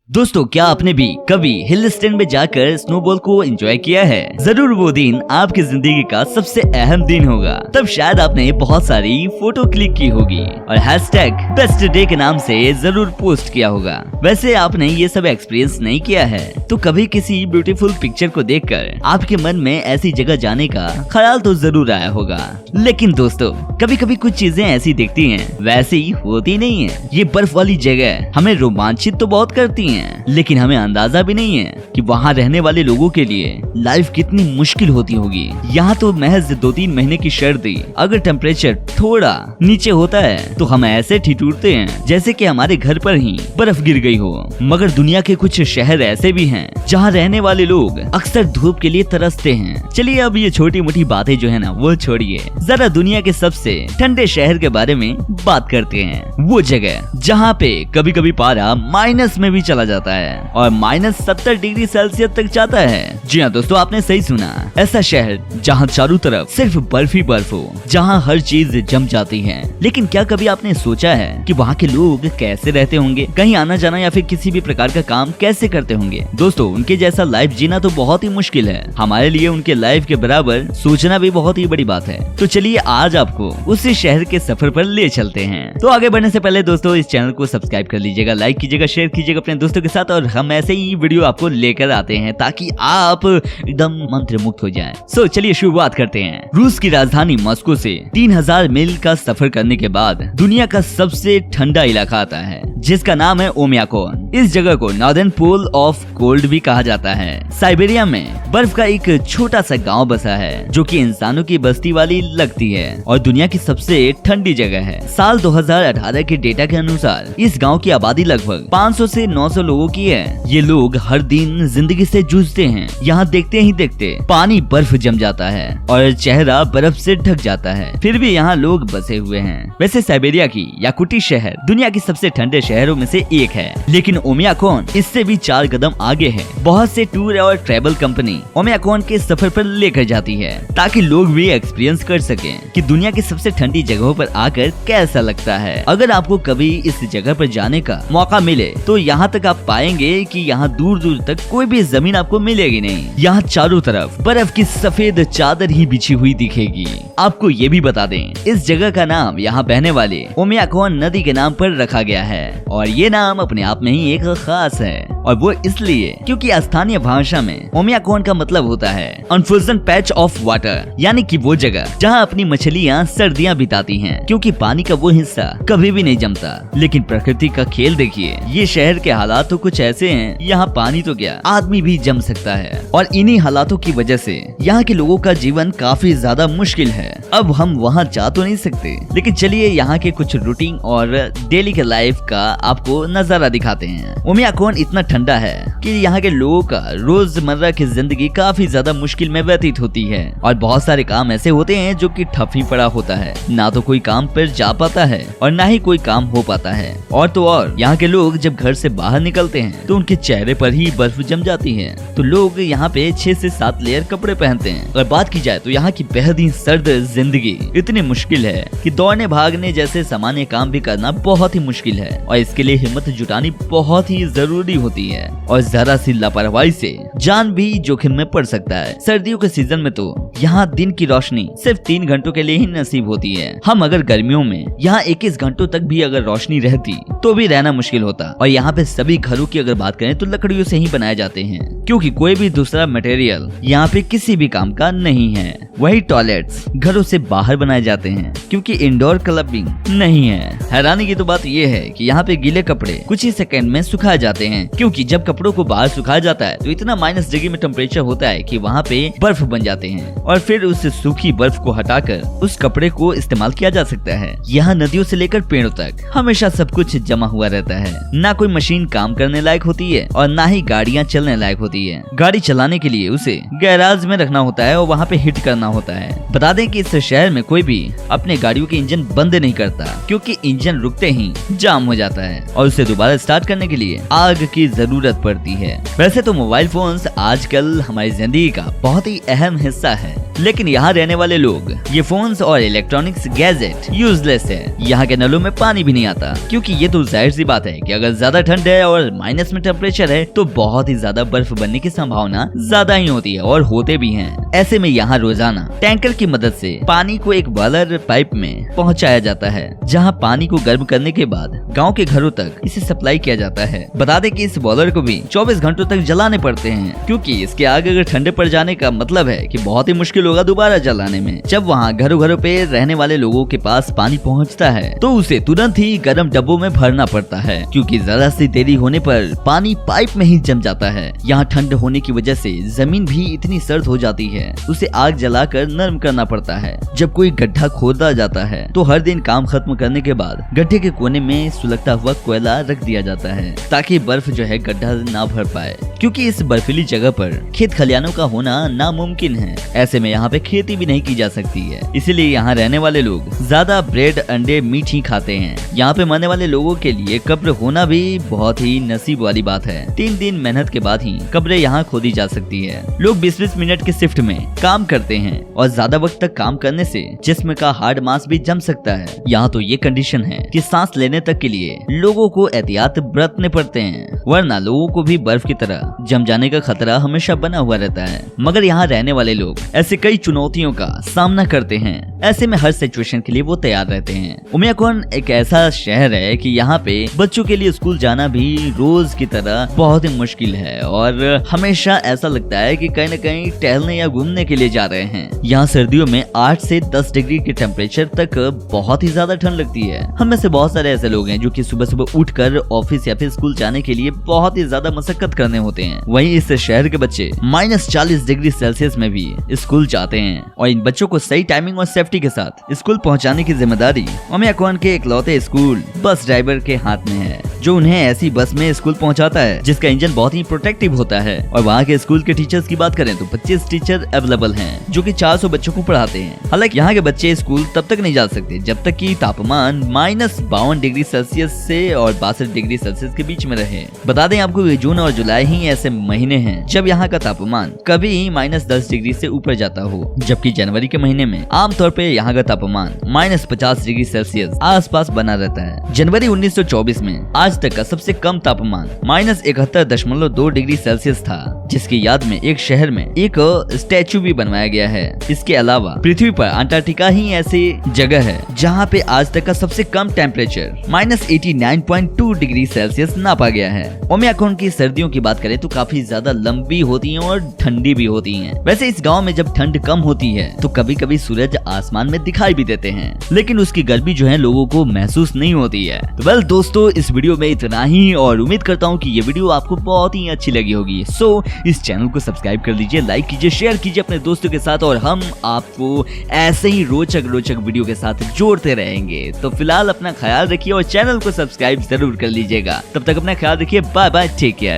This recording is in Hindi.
दोस्तों, क्या आपने भी कभी हिल स्टेशन में जाकर स्नोबॉल को एंजॉय किया है? जरूर वो दिन आपकी जिंदगी का सबसे अहम दिन होगा। तब शायद आपने बहुत सारी फोटो क्लिक की होगी और हैशटैग बेस्ट डे के नाम से जरूर पोस्ट किया होगा। वैसे आपने ये सब एक्सपीरियंस नहीं किया है तो कभी किसी ब्यूटीफुल पिक्चर को देखकर आपके मन में ऐसी जगह जाने का ख्याल तो जरूर आया होगा। लेकिन दोस्तों, कभी कभी कुछ चीजें ऐसी दिखती हैं वैसी होती नहीं है। ये बर्फ वाली जगह हमें रोमांचित तो बहुत करती है, लेकिन हमें अंदाजा भी नहीं है कि वहाँ रहने वाले लोगों के लिए लाइफ कितनी मुश्किल होती होगी। यहाँ तो महज 2-3 महीने की सर्दी, अगर टेम्परेचर थोड़ा नीचे होता है तो हम ऐसे ठिठुरते हैं जैसे कि हमारे घर पर ही बर्फ गिर गई हो। मगर दुनिया के कुछ शहर ऐसे भी हैं जहाँ रहने वाले लोग अक्सर धूप के लिए तरसते हैं। चलिए अब ये छोटी मोटी बातें जो है ना वो छोड़िए, जरा दुनिया के सबसे ठंडे शहर के बारे में बात करते हैं। वो जगह जहाँ पे कभी कभी पारा माइनस में भी चला जाता है और -70 डिग्री सेल्सियस तक जाता है। जी हाँ दोस्तों, आपने सही सुना। ऐसा शहर जहाँ चारों तरफ सिर्फ बर्फ ही बर्फ हो, जहाँ हर चीज जम जाती है। लेकिन क्या कभी आपने सोचा है कि वहाँ के लोग कैसे रहते होंगे? कहीं आना जाना या फिर किसी भी प्रकार का काम कैसे करते होंगे? दोस्तों, उनके जैसा लाइफ जीना तो बहुत ही मुश्किल है। हमारे लिए उनके लाइफ के बराबर सोचना भी बहुत ही बड़ी बात है। तो चलिए आज आपको उसी शहर के सफर पर ले चलते हैं। तो आगे बढ़ने से पहले दोस्तों, इस चैनल को सब्सक्राइब कर लीजिएगा, लाइक कीजिएगा, शेयर कीजिएगा अपने दोस्तों के साथ, और हम ऐसे ही वीडियो आपको लेकर आते हैं ताकि आप एकदम मंत्रमुग्ध हो जाएं। सो चलिए शुरुआत करते हैं। रूस की राजधानी मॉस्को से 3000 मील का सफर करने के बाद दुनिया का सबसे ठंडा इलाका आता है जिसका नाम है ओमियाकोन। इस जगह को नॉर्दर्न पोल ऑफ कोल्ड भी कहा जाता है। साइबेरिया में बर्फ का एक छोटा सा गांव बसा है जो कि इंसानों की बस्ती वाली लगती है और दुनिया की सबसे ठंडी जगह है। साल 2018 के डेटा के अनुसार इस गांव की आबादी लगभग 500 से 900 लोगों की है। ये लोग हर दिन जिंदगी से जूझते हैं। यहाँ देखते ही देखते पानी बर्फ जम जाता है और चेहरा बर्फ से ढक जाता है, फिर भी यहाँ लोग बसे हुए हैं। वैसे साइबेरिया की याकुटी शहर दुनिया की सबसे ठंडे शहरों में से एक है, लेकिन ओमियाकोन इससे भी 4 कदम आगे है। बहुत से टूर और ट्रैवल कंपनी ओमियाकोन के सफर पर लेकर जाती है ताकि लोग भी एक्सपीरियंस कर सकें कि दुनिया की सबसे ठंडी जगहों पर आकर कैसा लगता है। अगर आपको कभी इस जगह पर जाने का मौका मिले तो यहाँ तक आप पाएंगे कि यहाँ दूर दूर तक कोई भी जमीन आपको मिलेगी नहीं। यहाँ चारों तरफ बर्फ की सफेद चादर ही बिछी हुई दिखेगी। आपको ये भी बता दें, इस जगह का नाम यहाँ बहने वाले ओमियाकोन नदी के नाम पर रखा गया है और ये नाम अपने आप में ही एक खास है, और वो इसलिए क्योंकि स्थानीय भाषा में ओमियाकोन का मतलब होता है अनफ्रोजन पैच ऑफ वाटर, यानी कि वो जगह जहाँ अपनी मछलियाँ सर्दियाँ बिताती हैं, क्योंकि पानी का वो हिस्सा कभी भी नहीं जमता। लेकिन प्रकृति का खेल देखिए, ये शहर के हालात तो कुछ ऐसे हैं, यहाँ पानी तो क्या आदमी भी जम सकता है, और इन्हीं हालातों की वजह से यहाँ के लोगों का जीवन काफी ज्यादा मुश्किल है। अब हम वहाँ जा तो नहीं सकते, लेकिन चलिए यहाँ के कुछ रूटीन और डेली के लाइफ का आपको नजारा दिखाते हैं। ओमियाकोन इतना ठंडा है कि यहाँ के लोगों का रोजमर्रा की जिंदगी काफी ज्यादा मुश्किल में व्यतीत होती है और बहुत सारे काम ऐसे होते हैं जो कि ठप ही पड़ा होता है। ना तो कोई काम पर जा पाता है और ना ही कोई काम हो पाता है। और तो और यहाँ के लोग जब घर से बाहर निकलते हैं तो उनके चेहरे पर ही बर्फ जम जाती है, तो लोग यहाँ पे 6 से 7 लेयर कपड़े पहनते हैं। और बात की जाए तो यहाँ की बेहद ही सर्द जिंदगी इतनी मुश्किल है कि दौड़ने भागने जैसे सामान्य काम भी करना बहुत ही मुश्किल है, और इसके लिए हिम्मत जुटानी बहुत ही जरूरी होती है, और जरा सी लापरवाही से जान भी जोखिम में पड़ सकता है। सर्दियों के सीजन में तो यहाँ दिन की रोशनी सिर्फ 3 घंटों के लिए ही नसीब होती है। हम अगर गर्मियों में यहाँ 21 घंटों तक भी अगर रोशनी रहती तो भी रहना मुश्किल होता। और यहाँ पे सभी घरों की अगर बात करें तो लकड़ियों से ही बनाए जाते हैं, क्योंकि कोई भी दूसरा मटेरियल यहाँ पे किसी भी काम का नहीं है। वही टॉयलेट्स घरों से बाहर बनाए जाते हैं, क्योंकि इंडोर क्लबिंग नहीं है। हैरानी की तो बात ये है कि यहाँ पे गीले कपड़े कुछ ही सेकंड में सुखाए जाते हैं, क्योंकि जब कपड़ों को बाहर सुखाया जाता है तो इतना माइनस डिग्री में टेम्परेचर होता है कि वहाँ पे बर्फ बन जाते हैं, और फिर उस सूखी बर्फ को हटाकर उस कपड़े को इस्तेमाल किया जा सकता है। यहाँ नदियों से लेकर पेड़ों तक हमेशा सब कुछ जमा हुआ रहता है। ना कोई मशीन काम करने लायक होती है और ना ही गाड़ियाँ चलने लायक होती है। गाड़ी चलाने के लिए उसे गैराज में रखना होता है और वहाँ पे हिट करना होता है। बता दें कि इस शहर में कोई भी अपने गाड़ियों के इंजन बंद नहीं करता, क्योंकि इंजन रुकते ही जाम हो जाता है और उसे दोबारा स्टार्ट करने के लिए आग की जरूरत पड़ती है। वैसे तो मोबाइल फोन्स आजकल हमारी जिंदगी का बहुत ही अहम हिस्सा है, लेकिन यहाँ रहने वाले लोग ये फोन्स और इलेक्ट्रॉनिक्स गैजेट यूजलेस है। यहाँ के नलों में पानी भी नहीं आता, क्योंकि ये तो जाहिर सी बात है कि अगर ज्यादा ठंड है और माइनस में टेम्परेचर है तो बहुत ही ज्यादा बर्फ बनने की संभावना ज्यादा ही होती है और होते भी हैं। ऐसे में यहाँ रोजाना टैंकर की मदद से पानी को एक बॉयलर पाइप में पहुँचाया जाता है, जहाँ पानी को गर्म करने के बाद गाँव के घरों तक इसे सप्लाई किया जाता है। बता दें कि इस बॉयलर को भी 24 घंटों तक जलाने पड़ते हैं, क्योंकि इसके आगे अगर ठंडे पड़ जाने का मतलब है कि बहुत ही मुश्किल होगा दोबारा जलाने में। जब वहाँ घरों घरों पे रहने वाले लोगों के पास पानी पहुँचता है तो उसे तुरंत ही गर्म डब्बों में भरना पड़ता है, क्योंकि जरा सी देरी होने पर पानी पाइप में ही जम जाता है। यहाँ ठंड होने की वजह से जमीन भी इतनी सर्द हो जाती है, उसे आग जलाकर नरम करना पड़ता है। जब कोई गड्ढा खोदा जाता है तो हर दिन काम खत्म करने के बाद गड्ढे के कोने में सुलगता हुआ कोयला रख दिया जाता है, ताकि बर्फ जो है गड्ढा ना भर पाए, क्योंकि इस बर्फीली जगह पर खेत खलियानों का होना नामुमकिन है। ऐसे में यहाँ पे खेती भी नहीं की जा सकती है, इसीलिए यहाँ रहने वाले लोग ज्यादा ब्रेड, अंडे, मीट ही खाते हैं। यहाँ पे मरने वाले लोगों के लिए कब्र होना भी बहुत ही नसीब वाली बात है। 3 दिन मेहनत के बाद ही कब्रें यहाँ खोदी जा सकती है। लोग 20-20 मिनट के शिफ्ट में काम करते हैं और ज्यादा वक्त तक काम करने से जिस्म का हार्ड मांस भी जम सकता है। यहाँ तो ये कंडीशन है कि सांस लेने तक के लिए लोगों को एहतियात बरतने पड़ते हैं, वरना लोगों को भी बर्फ की तरह जम जाने का खतरा हमेशा बना हुआ रहता है। मगर यहाँ रहने वाले लोग ऐसे कई चुनौतियों का सामना करते हैं। ऐसे में हर सिचुएशन के लिए वो तैयार रहते हैं। उमियाकोन एक ऐसा शहर है कि यहाँ पे बच्चों के लिए स्कूल जाना भी रोज की तरह बहुत ही मुश्किल है और हमेशा ऐसा लगता है कि कहीं न कहीं टहलने या घूमने के लिए जा रहे हैं। यहाँ सर्दियों में 8 से 10 डिग्री के टेम्परेचर तक बहुत ही ज्यादा ठंड लगती है। हम में से बहुत सारे ऐसे लोग हैं जो कि सुबह सुबह उठकर ऑफिस या फिर स्कूल जाने के लिए बहुत ही ज्यादा मशक्कत करने होते हैं। वहीं इस शहर के बच्चे -40 डिग्री सेल्सियस में भी स्कूल जाते हैं और इन बच्चों को सही टाइमिंग और सेफ्टी के साथ स्कूल पहुंचाने की जिम्मेदारी उमियाकोन के इकलौते स्कूल बस ड्राइवर के हाथ में है, जो उन्हें ऐसी बस में स्कूल पहुंचाता है जिसका इंजन बहुत ही प्रोटेक्टिव होता है। और वहाँ के स्कूल के टीचर्स की बात करें तो 25 टीचर अवेलेबल हैं, जो कि 400 बच्चों को पढ़ाते हैं। हालांकि यहाँ के बच्चे स्कूल तब तक नहीं जा सकते जब तक कि तापमान -52 डिग्री सेल्सियस से और 62 डिग्री सेल्सियस के बीच में रहे। बता दें आपको जून और जुलाई ही ऐसे महीने हैं जब यहाँ का तापमान कभी -10 डिग्री से ऊपर जाता हो, जबकि जनवरी के महीने में आमतौर पे यहाँ का तापमान -50 डिग्री सेल्सियस आसपास बना रहता है। जनवरी 1924 में आज तक का सबसे कम तापमान -71.2 डिग्री सेल्सियस था, जिसकी याद में एक शहर में एक स्टैचू भी बनवाया गया है। इसके अलावा पृथ्वी पर अंटार्कटिका ही ऐसी जगह है जहाँ पे आज तक का सबसे कम टेम्परेचर -89.2 डिग्री सेल्सियस नापा गया है। उमियाकोन की सर्दियों की बात करें तो काफी ज्यादा लंबी होती हैं और ठंडी भी होती हैं। वैसे इस गांव में जब ठंड कम होती है तो कभी कभी सूरज आसमान में दिखाई भी देते हैं, लेकिन उसकी गर्मी जो है लोगों को महसूस नहीं होती है। तो वेल दोस्तों, इस वीडियो में इतना ही और उम्मीद करता हूँ कि ये वीडियो आपको बहुत ही अच्छी लगी होगी। सो इस चैनल को सब्सक्राइब कर लीजिए, लाइक कीजिए, शेयर कीजिए अपने दोस्तों के साथ और हम आपको ऐसे ही रोचक वीडियो के साथ जोड़ते रहेंगे। तो फिलहाल अपना ख्याल रखिए और चैनल को सब्सक्राइब जरूर कर लीजिएगा। तब तक अपना ख्याल रखिए। Bye bye, take care.